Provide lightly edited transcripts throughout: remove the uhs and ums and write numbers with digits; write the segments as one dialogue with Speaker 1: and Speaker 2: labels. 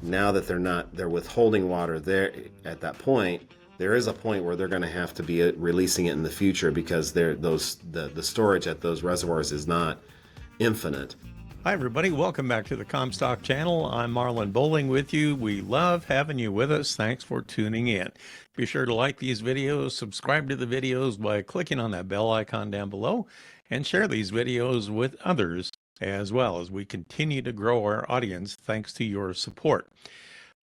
Speaker 1: now that they're withholding water there at that point. There is a point where they're going to have to be releasing it in the future because the storage at those reservoirs is not infinite.
Speaker 2: Hi, everybody. Welcome back to the Comstock channel. I'm Marlin Bohling with you. We love having you with us. Thanks for tuning in. Be sure to like these videos, subscribe to the videos by clicking on that bell icon down below, and share these videos with others as well as we continue to grow our audience thanks to your support.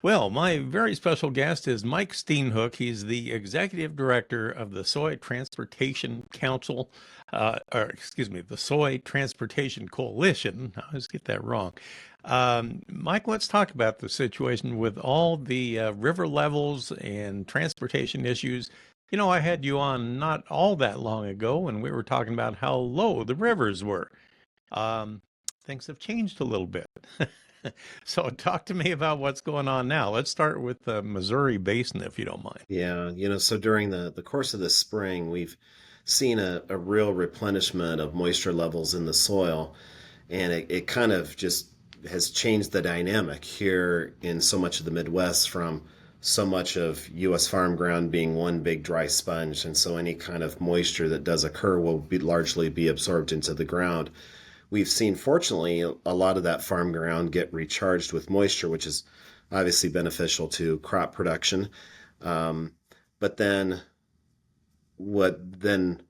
Speaker 2: Well, my very special guest is Mike Steenhoek. He's the executive director of the Soy Transportation Council, the Soy Transportation Coalition. I always get that wrong. Mike, let's talk about the situation with all the river levels and transportation issues. You know, I had you on not all that long ago, and we were talking about how low the rivers were. Things have changed a little bit. So talk to me about what's going on now. Let's start with the Missouri Basin, if you don't mind.
Speaker 1: Yeah, so during the course of the spring, we've seen a real replenishment of moisture levels in the soil, and it kind of just has changed the dynamic here in so much of the Midwest, from so much of U.S. farm ground being one big dry sponge, and so any kind of moisture that does occur will largely be absorbed into the ground. We've seen, fortunately, a lot of that farm ground get recharged with moisture, which is obviously beneficial to crop production. But then, when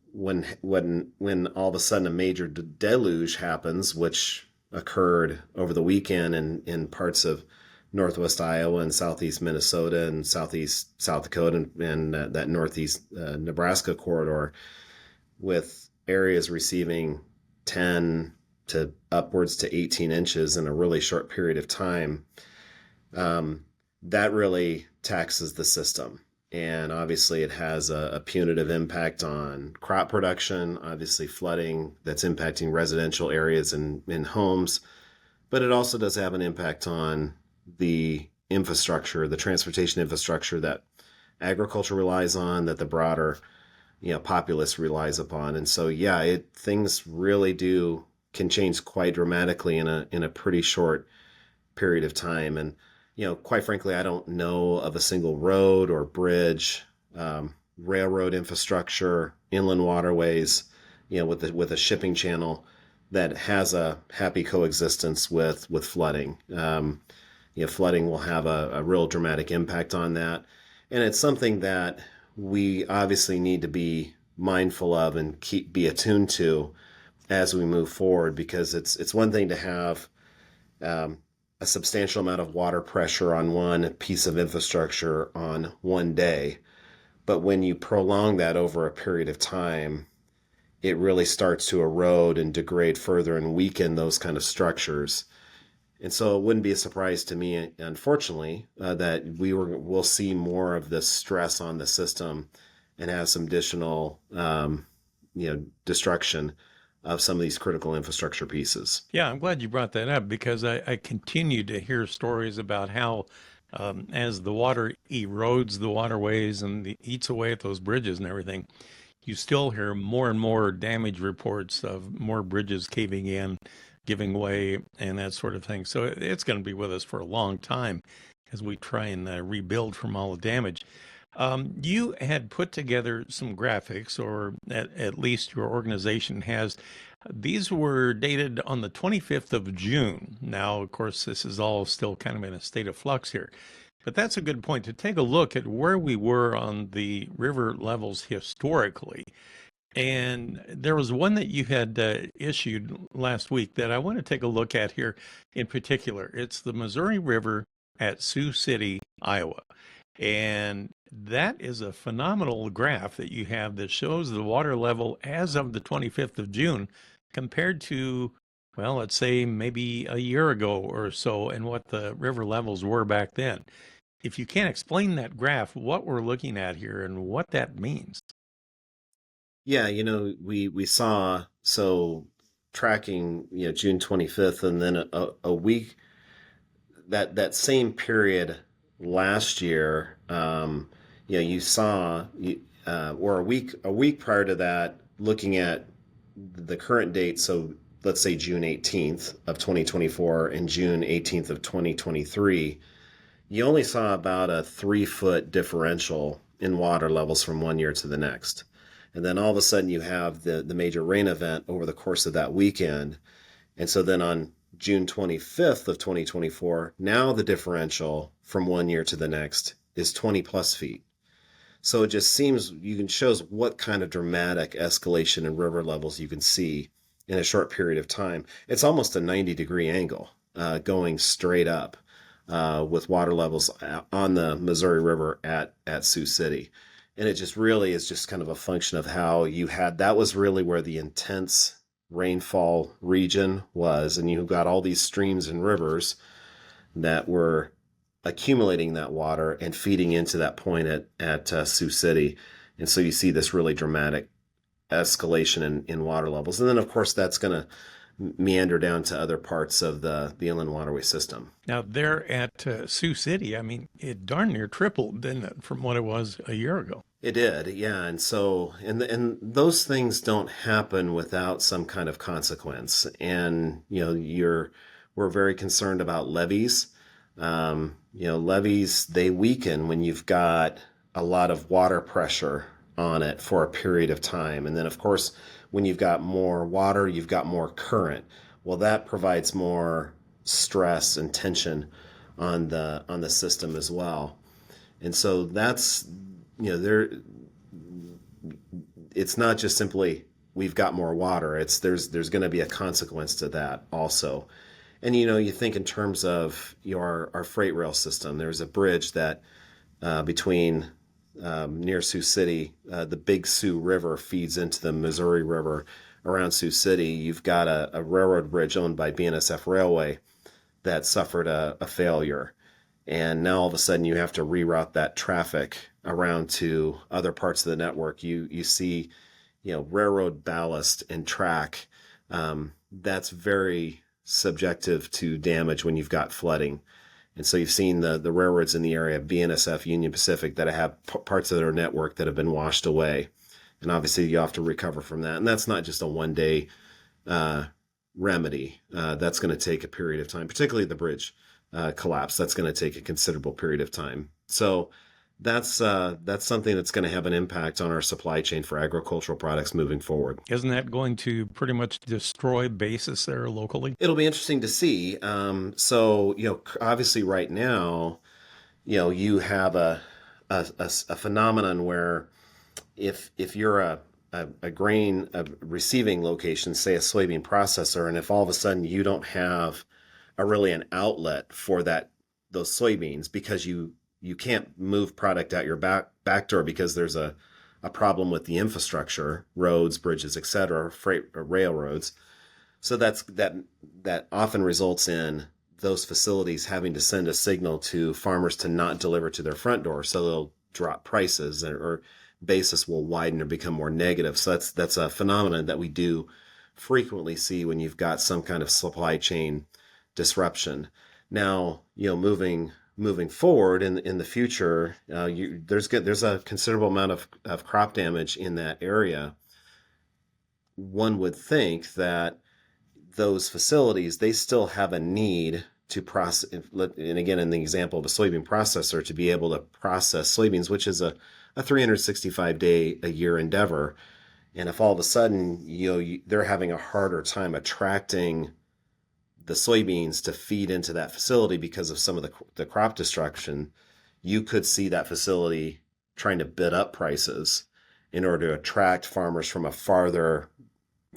Speaker 1: all of a sudden a major deluge happens, which occurred over the weekend in parts of northwest Iowa and southeast Minnesota and southeast South Dakota and that northeast Nebraska corridor, with areas receiving 10 to upwards to 18 inches in a really short period of time, that really taxes the system. And obviously it has a punitive impact on crop production, obviously flooding that's impacting residential areas and in homes, but it also does have an impact on the infrastructure, the transportation infrastructure that agriculture relies on, that the broader populace relies upon. And so, yeah, things really can change quite dramatically in a pretty short period of time. And quite frankly, I don't know of a single road or bridge, railroad infrastructure, inland waterways, with a shipping channel that has a happy coexistence with flooding. Flooding will have a real dramatic impact on that, and it's something that we obviously need to be mindful of and be attuned to as we move forward, because it's one thing to have a substantial amount of water pressure on one piece of infrastructure on one day, but when you prolong that over a period of time, it really starts to erode and degrade further and weaken those kind of structures. And so it wouldn't be a surprise to me, unfortunately, that we'll see more of this stress on the system and have some additional destruction of some of these critical infrastructure pieces.
Speaker 2: Yeah, I'm glad you brought that up, because I continue to hear stories about how as the water erodes the waterways and eats away at those bridges and everything, you still hear more and more damage reports of more bridges caving in, giving way, and that sort of thing. So it's going to be with us for a long time as we try and rebuild from all the damage. You had put together some graphics, or at least your organization has. These were dated on the 25th of June. Now, of course, this is all still kind of in a state of flux here. But that's a good point to take a look at where we were on the river levels historically. And there was one that you had issued last week that I want to take a look at here in particular. It's the Missouri River at Sioux City, Iowa. And that is a phenomenal graph that you have that shows the water level as of the 25th of June compared to, well, let's say maybe a year ago or so, and what the river levels were back then. If you can't explain that graph, what we're looking at here and what that means.
Speaker 1: Yeah, we saw, so tracking, June 25th, and then a week, that same period last year, you saw, or a week prior to that, looking at the current date, so let's say June 18th of 2024 and June 18th of 2023, you only saw about a 3 foot differential in water levels from one year to the next. And then all of a sudden you have the major rain event over the course of that weekend. And so then on June 25th of 2024, now the differential from one year to the next is 20 plus feet. So it just seems you can shows what kind of dramatic escalation in river levels you can see in a short period of time. It's almost a 90-degree angle going straight up with water levels on the Missouri River at Sioux City. And it just really is just kind of a function of how you had that was really where the intense rainfall region was. And you've got all these streams and rivers that were accumulating that water and feeding into that point at Sioux City. And so you see this really dramatic escalation in water levels. And then, of course, that's going to meander down to other parts of the inland waterway system.
Speaker 2: Now, there at Sioux City, I mean, it darn near tripled, didn't it, from what it was a year ago?
Speaker 1: It did, yeah. And so, and those things don't happen without some kind of consequence. And, we're very concerned about levees. Levees, they weaken when you've got a lot of water pressure on it for a period of time. And then, of course, when you've got more water, you've got more current. Well, that provides more stress and tension on the system as well. And so that's, there, it's not just simply we've got more water. It's there's going to be a consequence to that also. And you think in terms of our freight rail system. There's a bridge that between near Sioux City, the Big Sioux River feeds into the Missouri River around Sioux City. You've got a railroad bridge owned by BNSF Railway that suffered a failure. And now all of a sudden you have to reroute that traffic around to other parts of the network. You see, railroad ballast and track. That's very subjective to damage when you've got flooding. And so you've seen the railroads in the area, BNSF, Union Pacific, that have parts of their network that have been washed away. And obviously you have to recover from that. And that's not just a one-day remedy. That's going to take a period of time, particularly the bridge collapse. That's going to take a considerable period of time. So that's something that's going to have an impact on our supply chain for agricultural products moving forward.
Speaker 2: Isn't that going to pretty much destroy basis there locally?
Speaker 1: It'll be interesting to see. So obviously right now, you have a phenomenon where if you're a grain receiving location, say a soybean processor, and if all of a sudden you don't have really an outlet for those soybeans because you can't move product out your back door because there's a problem with the infrastructure, roads, bridges, etc., freight railroads. So that often results in those facilities having to send a signal to farmers to not deliver to their front door, so they'll drop prices or basis will widen or become more negative. So that's a phenomenon that we do frequently see when you've got some kind of supply chain disruption. Now, moving forward in the future, there's a considerable amount of crop damage in that area. One would think that those facilities, they still have a need to process, and again, in the example of a soybean processor, to be able to process soybeans, which is a 365-day-a-year endeavor. And if all of a sudden, they're having a harder time attracting the soybeans to feed into that facility because of some of the crop destruction, you could see that facility trying to bid up prices in order to attract farmers from a farther,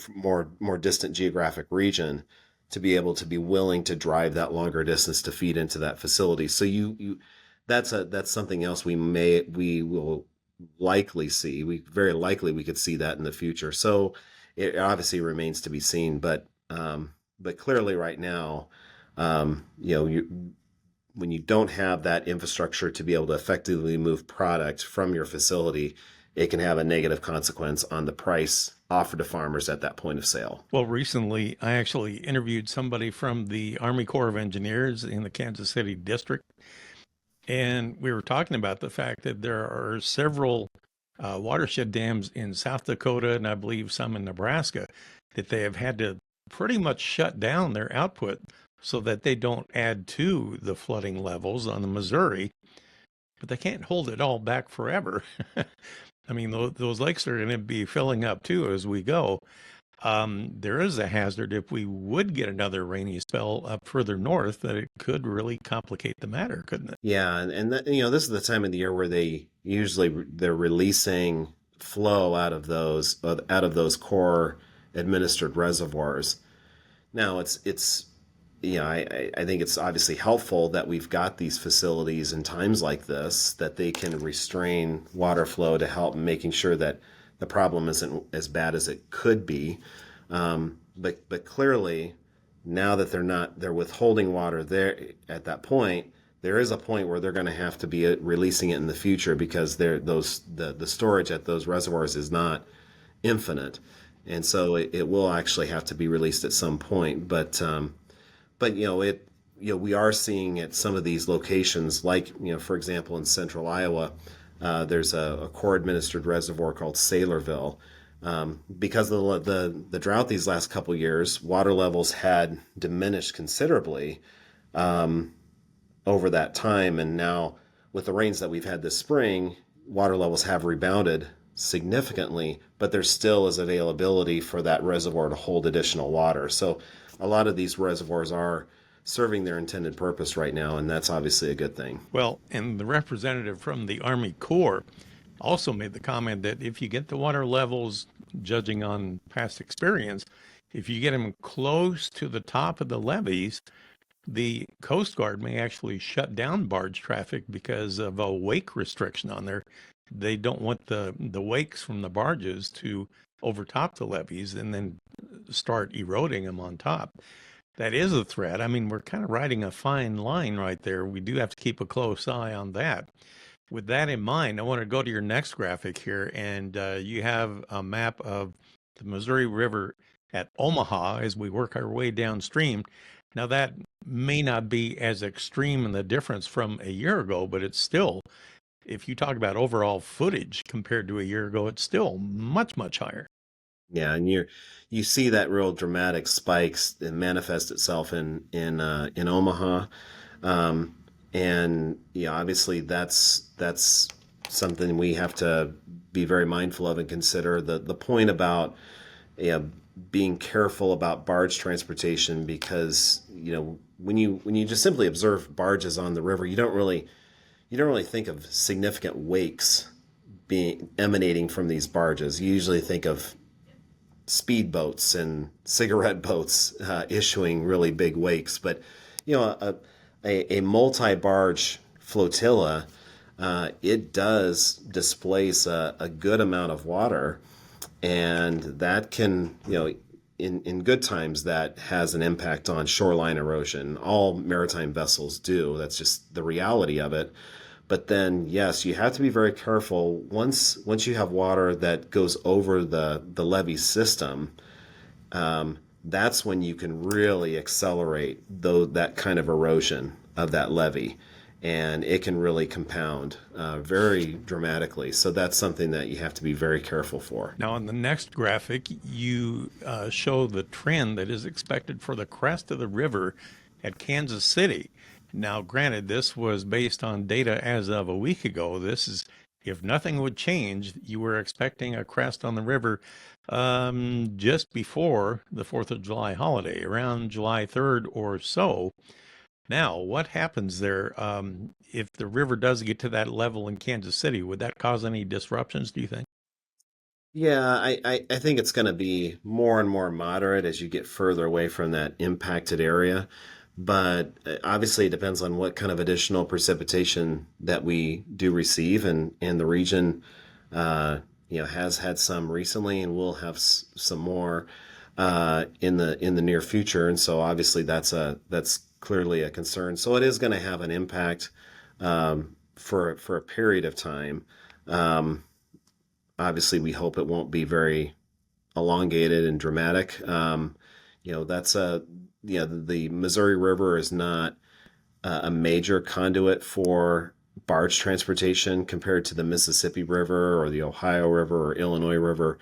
Speaker 1: more distant geographic region to be able to be willing to drive that longer distance to feed into that facility. So that's something else we will likely see. Very likely we could see that in the future. So it obviously remains to be seen, but clearly right now, when you don't have that infrastructure to be able to effectively move product from your facility, it can have a negative consequence on the price offered to farmers at that point of sale.
Speaker 2: Well, recently I actually interviewed somebody from the Army Corps of Engineers in the Kansas City district, and we were talking about the fact that there are several watershed dams in South Dakota and I believe some in Nebraska that they have had to pretty much shut down their output so that they don't add to the flooding levels on the Missouri, but they can't hold it all back forever. I mean, those lakes are going to be filling up too as we go. There is a hazard if we would get another rainy spell up further north that it could really complicate the matter, couldn't it?
Speaker 1: Yeah, this is the time of the year where they're releasing flow out of those core administered reservoirs. Now it's I think it's obviously helpful that we've got these facilities in times like this that they can restrain water flow to help making sure that the problem isn't as bad as it could be. But clearly, now that they're withholding water there at that point, there is a point where they're going to have to be releasing it in the future because the storage at those reservoirs is not infinite, and so it will actually have to be released at some point. But we are seeing at some of these locations, like for example in central Iowa, there's a core administered reservoir called Saylorville. Because of the drought these last couple years, water levels had diminished considerably over that time, and now with the rains that we've had this spring, water levels have rebounded significantly, but there still is availability for that reservoir to hold additional water. So a lot of these reservoirs are serving their intended purpose right now, and that's obviously a good thing.
Speaker 2: Well, and the representative from the Army Corps also made the comment that if you get the water levels, judging on past experience, if you get them close to the top of the levees, the Coast Guard may actually shut down barge traffic because of a wake restriction on there. They don't want the wakes from the barges to overtop the levees and then start eroding them on top. That is a threat. I mean, we're kind of riding a fine line right there. We do have to keep a close eye on that. With that in mind, I want to go to your next graphic here, and you have a map of the Missouri River at Omaha as we work our way downstream. Now, that may not be as extreme in the difference from a year ago, but it's still, if you talk about overall footage compared to a year ago, it's still much, much higher.
Speaker 1: Yeah, and you see that real dramatic spikes that manifest itself in Omaha, and obviously that's something we have to be very mindful of and consider. The point about being careful about barge transportation, because when you just simply observe barges on the river, you don't really think of significant wakes being emanating from these barges. You usually think of speedboats and cigarette boats issuing really big wakes, but a multi-barge flotilla, it does displace a good amount of water, and that can, in good times, that has an impact on shoreline erosion. All maritime vessels do. That's just the reality of it. But then, yes, you have to be very careful once you have water that goes over the levee system. That's when you can really accelerate that kind of erosion of that levee, and it can really compound very dramatically. So that's something that you have to be very careful for.
Speaker 2: Now, on the next graphic, you show the trend that is expected for the crest of the river at Kansas City. Now, granted, this was based on data as of a week ago. This is, if nothing would change, you were expecting a crest on the river just before the 4th of July holiday, around July 3rd or so. Now, what happens there if the river does get to that level in Kansas City? Would that cause any disruptions, do you think?
Speaker 1: Yeah, I think it's going to be more and more moderate as you get further away from that impacted area. But obviously, it depends on what kind of additional precipitation that we do receive, and the region, has had some recently, and will have some more in the near future. And so, obviously, that's clearly a concern. So, it is going to have an impact for a period of time. Obviously, we hope it won't be very elongated and dramatic. That's the Missouri River is not a major conduit for barge transportation compared to the Mississippi River or the Ohio River or Illinois River,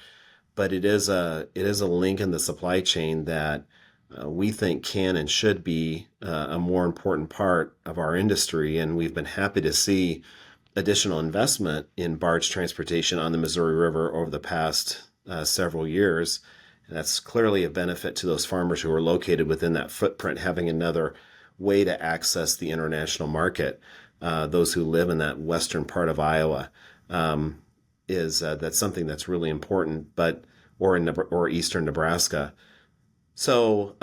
Speaker 1: but it is a link in the supply chain that we think can and should be a more important part of our industry. And we've been happy to see additional investment in barge transportation on the Missouri River over the past several years. And that's clearly a benefit to those farmers who are located within that footprint, having another way to access the international market. Those who live in that western part of Iowa, is that's something that's really important, but or eastern Nebraska. So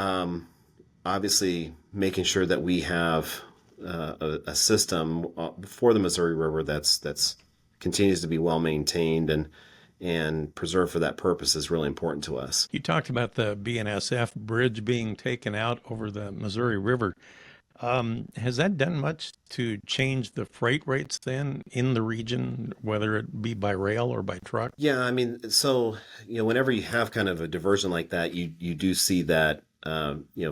Speaker 1: obviously, making sure that we have a system for the Missouri River that's continues to be well maintained and preserved for that purpose is really important to us.
Speaker 2: You talked about the BNSF bridge being taken out over the Missouri River. Has that done much to change the freight rates then in the region, whether it be by rail or by truck?
Speaker 1: Yeah, I mean, so whenever you have kind of a diversion like that, you do see that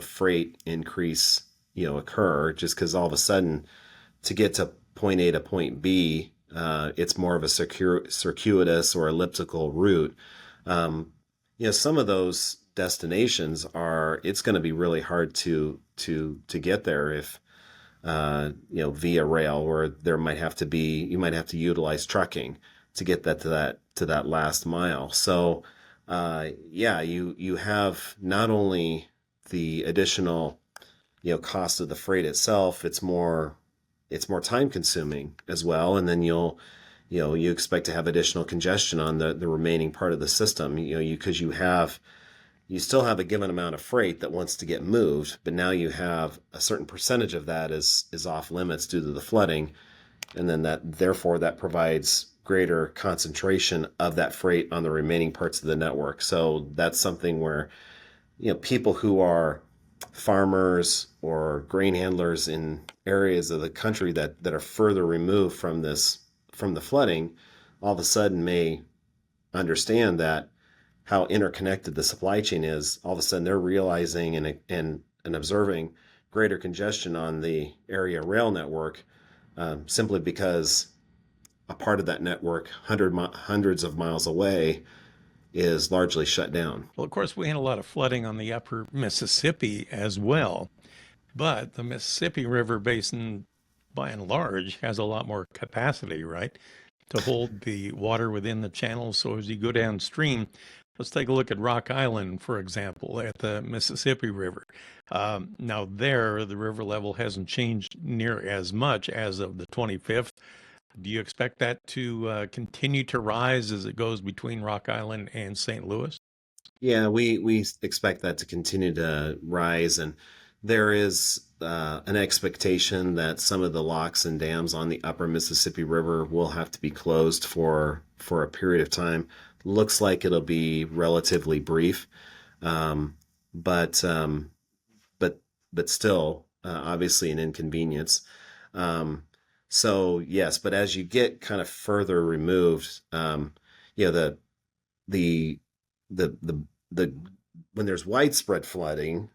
Speaker 1: freight increase occur just because all of a sudden to get to point A to point B, it's more of a circuitous or elliptical route. Some of those destinations it's going to be really hard to get there if via rail, or you might have to utilize trucking to get to that last mile. So you have not only the additional cost of the freight itself, it's more time consuming as well, and then you expect to have additional congestion on the remaining part of the system, because you still have a given amount of freight that wants to get moved, but now you have a certain percentage of that is off limits due to the flooding, and then therefore that provides greater concentration of that freight on the remaining parts of the network. So that's something where people who are farmers or grain handlers in areas of the country that are further removed from the flooding, all of a sudden may understand that how interconnected the supply chain is. All of a sudden they're realizing and observing greater congestion on the area rail network, simply because a part of that network hundreds of miles away is largely shut down.
Speaker 2: Well, of course, we had a lot of flooding on the upper Mississippi as well, but the Mississippi River Basin, by and large, has a lot more capacity, right, to hold the water within the channel. So as you go downstream, let's take a look at Rock Island, for example, at the Mississippi River. Now there, the river level hasn't changed near as much as of the 25th. Do you expect that to continue to rise as it goes between Rock Island and St. Louis?
Speaker 1: Yeah, we expect that to continue to rise, and there is an expectation that some of the locks and dams on the upper Mississippi River will have to be closed for a period of time. Looks like it'll be relatively brief, but still, obviously an inconvenience. So yes, but as you get kind of further removed, the the the when there's widespread flooding,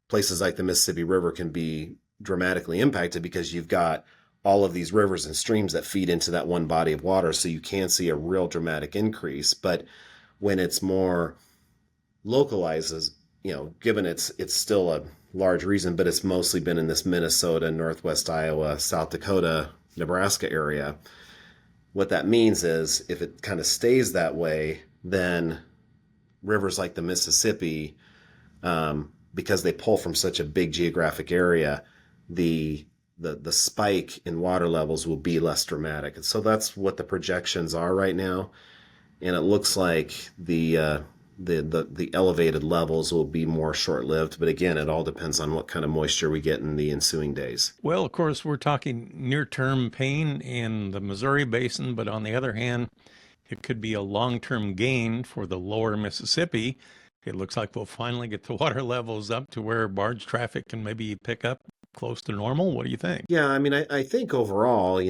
Speaker 1: places like the Mississippi River can be dramatically impacted because you've got all of these rivers and streams that feed into that one body of water. So you can see a real dramatic increase. But when it's more localized, as given it's still a large reason, but it's mostly been in this Minnesota, Northwest Iowa, South Dakota, Nebraska area. What that means is if it kind of stays that way, then rivers like the Mississippi, because they pull from such a big geographic area, the spike in water levels will be less dramatic. And so that's what the projections are right now. And it looks like the elevated levels will be more short-lived. But again, it all depends on what kind of moisture we get in the ensuing days.
Speaker 2: Well, of course, we're talking near-term pain in the Missouri Basin, but on the other hand, it could be a long-term gain for the lower Mississippi. It looks like we'll finally get the water levels up to where barge traffic can maybe pick up close to normal. What do you think?
Speaker 1: Yeah, I mean, I think overall,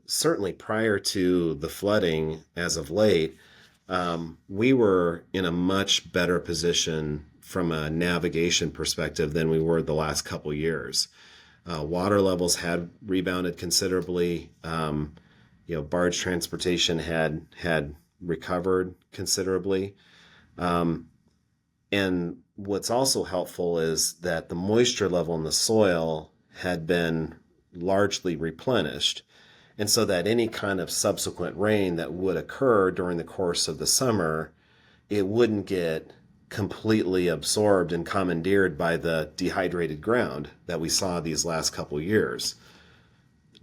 Speaker 1: certainly prior to the flooding as of late, we were in a much better position from a navigation perspective than we were the last couple years. Water levels had rebounded considerably. Barge transportation had recovered considerably. And what's also helpful is that the moisture level in the soil had been largely replenished. And so that any kind of subsequent rain that would occur during the course of the summer, it wouldn't get completely absorbed and commandeered by the dehydrated ground that we saw these last couple years.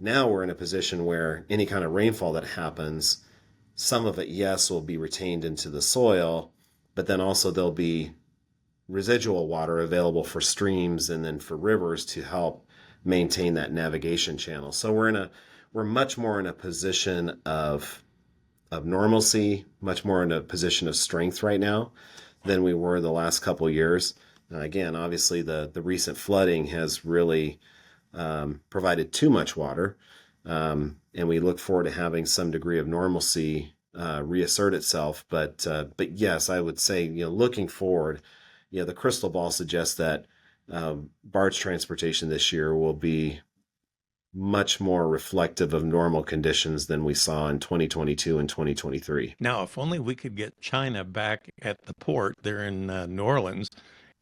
Speaker 1: Now we're in a position where any kind of rainfall that happens, some of it, yes, will be retained into the soil, but then also there'll be residual water available for streams and then for rivers to help maintain that navigation channel. So we're much more in a position of normalcy, much more in a position of strength right now than we were the last couple of years. Again, obviously the recent flooding has really provided too much water, and we look forward to having some degree of normalcy reassert itself. But yes, I would say, looking forward, the crystal ball suggests that barge transportation this year will be much more reflective of normal conditions than we saw in 2022 and 2023.
Speaker 2: Now, if only we could get China back at the port there in New Orleans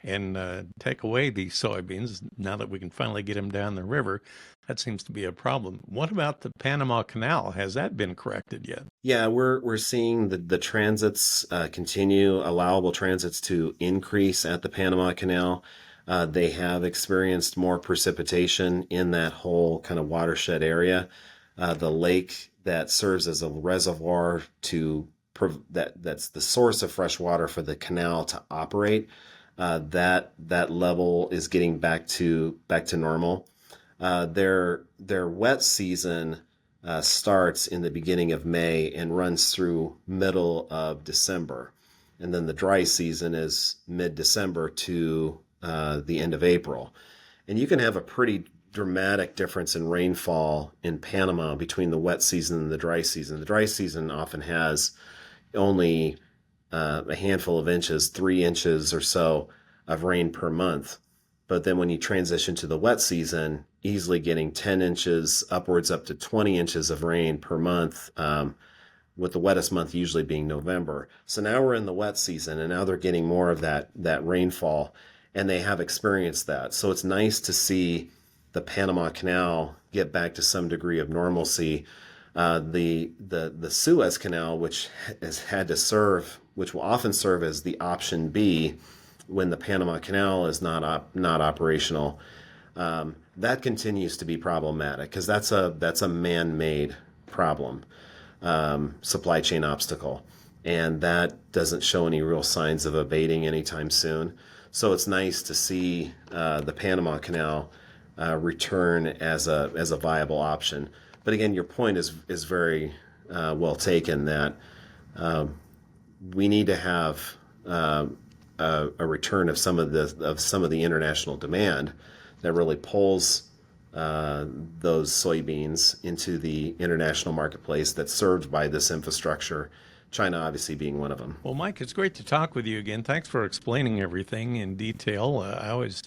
Speaker 2: and take away these soybeans, now that we can finally get them down the river, that seems to be a problem. What about the Panama Canal? Has that been corrected yet?
Speaker 1: Yeah, we're seeing the transits continue, allowable transits to increase at the Panama Canal. They have experienced more precipitation in that whole kind of watershed area. The lake that serves as a reservoir that's the source of fresh water for the canal to operate, that level is getting back to normal. Their wet season starts in the beginning of May and runs through middle of December, and then the dry season is mid-December to the end of April. And you can have a pretty dramatic difference in rainfall in Panama between the wet season and the dry season. The dry season often has only a handful of inches, 3 inches or so of rain per month. But then when you transition to the wet season, easily getting 10 inches upwards up to 20 inches of rain per month, with the wettest month usually being November. So now we're in the wet season, and now they're getting more of that rainfall, and they have experienced that. So it's nice to see the Panama Canal get back to some degree of normalcy. The Suez Canal, which has had to serve, which will often serve as the option B when the Panama Canal is not operational, that continues to be problematic because that's a man-made problem, supply chain obstacle, and that doesn't show any real signs of abating anytime soon. So it's nice to see the Panama Canal return as a viable option. But again, your point is very well taken, that we need to have a return of some of the international demand that really pulls those soybeans into the international marketplace that's served by this infrastructure, China obviously being one of them.
Speaker 2: Well, Mike, it's great to talk with you again. Thanks for explaining everything in detail. I always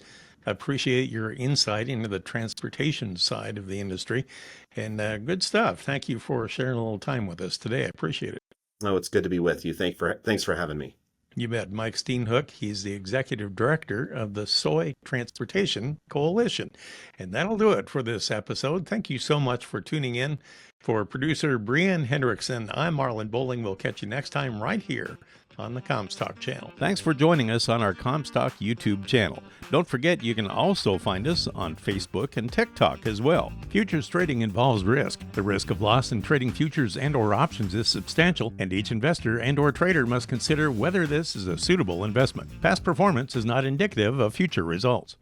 Speaker 2: appreciate your insight into the transportation side of the industry, and good stuff. Thank you for sharing a little time with us today. I appreciate it.
Speaker 1: Oh, it's good to be with you. Thanks for having me.
Speaker 2: You bet. Mike Steenhoek, he's the executive director of the Soy Transportation Coalition. And that'll do it for this episode. Thank you so much for tuning in. For producer Brianne Hendrickson, I'm Marlin Bohling. We'll catch you next time right here on the Comstock channel. Thanks for joining us on our Comstock YouTube channel. Don't forget you can also find us on Facebook and TikTok as well. Futures trading involves risk. The risk of loss in trading futures and or options is substantial, and each investor and or trader must consider whether this is a suitable investment. Past performance is not indicative of future results.